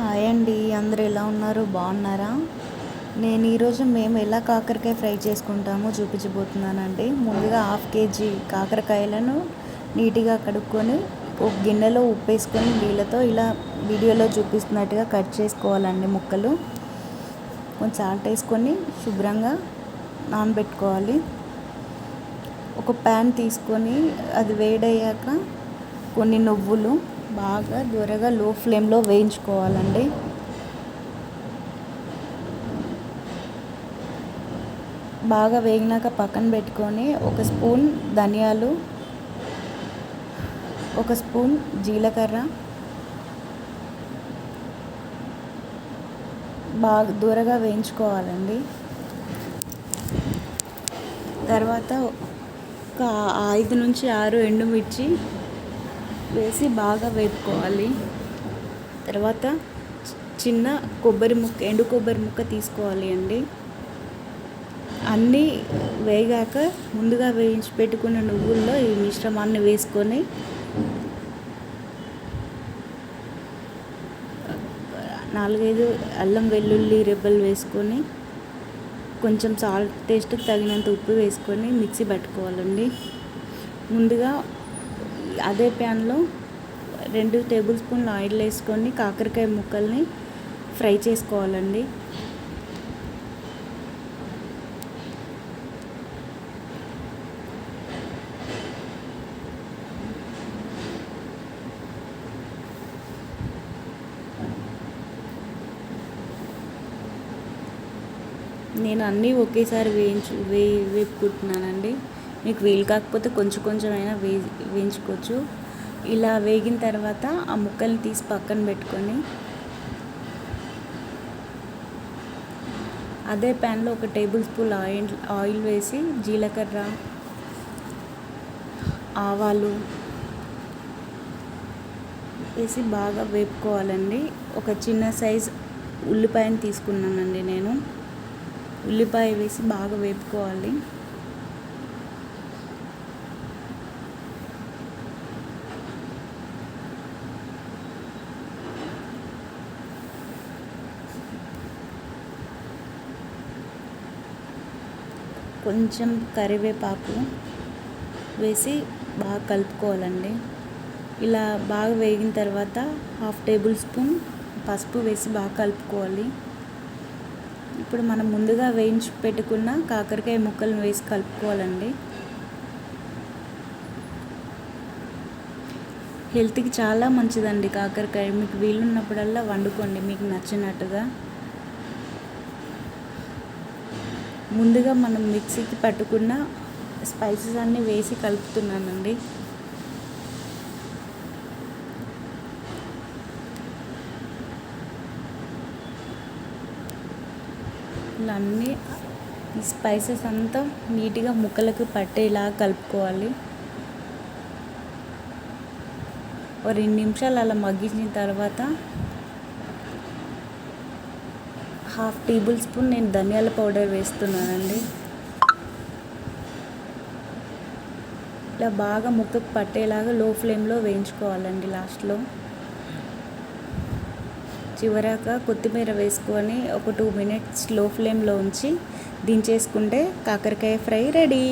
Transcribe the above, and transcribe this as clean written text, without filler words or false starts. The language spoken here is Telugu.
హాయ్ అండి, అందరూ ఎలా ఉన్నారు? బాగున్నారా? నేను ఈరోజు మేము ఎలా కాకరకాయ ఫ్రై చేసుకుంటామో చూపించబోతున్నానండి. ముందుగా 1/2 కేజీ కాకరకాయలను నీట్గా కడుక్కొని ఒక గిన్నెలో ఉప్పు వేసుకొని నీళ్ళతో ఇలా వీడియోలో చూపిస్తున్నట్టుగా కట్ చేసుకోవాలండి. ముక్కలు కొంచెం సాల్ట్ వేసుకొని శుభ్రంగా నానబెట్టుకోవాలి. ఒక ప్యాన్ తీసుకొని అది వేడయ్యాక కొన్ని నువ్వులు బాగా దూరగా లో ఫ్లేమ్లో వేయించుకోవాలండి. బాగా వేగినాక పక్కన పెట్టుకొని ఒక స్పూన్ ధనియాలు, ఒక స్పూన్ జీలకర్ర బాగా దూరగా వేయించుకోవాలండి. తర్వాత ఒక 5 నుంచి 6 ఎండుమిర్చి వేసి బాగా వేపుకోవాలి. తర్వాత చిన్న ఎండు కొబ్బరి ముక్క తీసుకోవాలి అండి. అన్నీ వేగాక ముందుగా వేయించి పెట్టుకున్న నువ్వుల్లో ఈ మిశ్రమాన్ని వేసుకొని 4-5 అల్లం వెల్లుల్లి రెబ్బలు వేసుకొని కొంచెం సాల్ట్ టేస్ట్కి తగినంత ఉప్పు వేసుకొని మిక్సీ పట్టుకోవాలండి. ముందుగా అదే ప్యాన్లో 2 టేబుల్ స్పూన్ల ఆయిల్ వేసుకొని కాకరకాయ ముక్కల్ని ఫ్రై చేసుకోవాలండి. నేను అన్నీ ఒకేసారి వేపుకుంటున్నానండి. మీకు వీలు కాకపోతే కొంచెం కొంచెం అయినా వేయించుకోవచ్చు. ఇలా వేగిన తర్వాత ఆ ముక్కల్ని తీసి పక్కన పెట్టుకొని అదే ప్యాన్లో 1 టేబుల్ స్పూన్ ఆయిల్ వేసి జీలకర్ర, ఆవాలు వేసి బాగా వేపుకోవాలండి. ఒక చిన్న సైజ్ ఉల్లిపాయను తీసుకున్నానండి నేను. ఉల్లిపాయ వేసి బాగా వేపుకోవాలి. కొంచెం కరివేపాకు వేసి బాగా కలుపుకోవాలండి. ఇలా బాగా వేగిన తర్వాత 1/2 టేబుల్ స్పూన్ పసుపు వేసి బాగా కలుపుకోవాలి. ఇప్పుడు మనం ముందుగా వేయించి పెట్టుకున్న కాకరకాయ ముక్కలను వేసి కలుపుకోవాలండి. హెల్త్కి చాలా మంచిదండి కాకరకాయ. మీకు వీలున్నప్పుడల్లా వండుకోండి మీకు నచ్చినట్టుగా. ముందుగా మనం మిక్సీకి పట్టుకున్న స్పైసెస్ అన్నీ వేసి కలుపుతున్నానండి. ఇలా అన్నీ ఈ స్పైసెస్ అంతా నీట్గా ముక్కలకు పట్టేలా కలుపుకోవాలి. ఒక 2 నిమిషాలు అలా మగ్గించిన తర్వాత 1/2 టేబుల్ స్పూన్ నేను ధనియాల పౌడర్ వేస్తున్నానండి. ఇలా బాగా ముక్కకు పట్టేలాగా లో ఫ్లేమ్లో వేయించుకోవాలండి. లాస్ట్లో చివరాక కొత్తిమీర వేసుకొని ఒక 2 మినిట్స్ లో ఫ్లేమ్లో ఉంచి దించేసుకుంటే కాకరకాయ ఫ్రై రెడీ.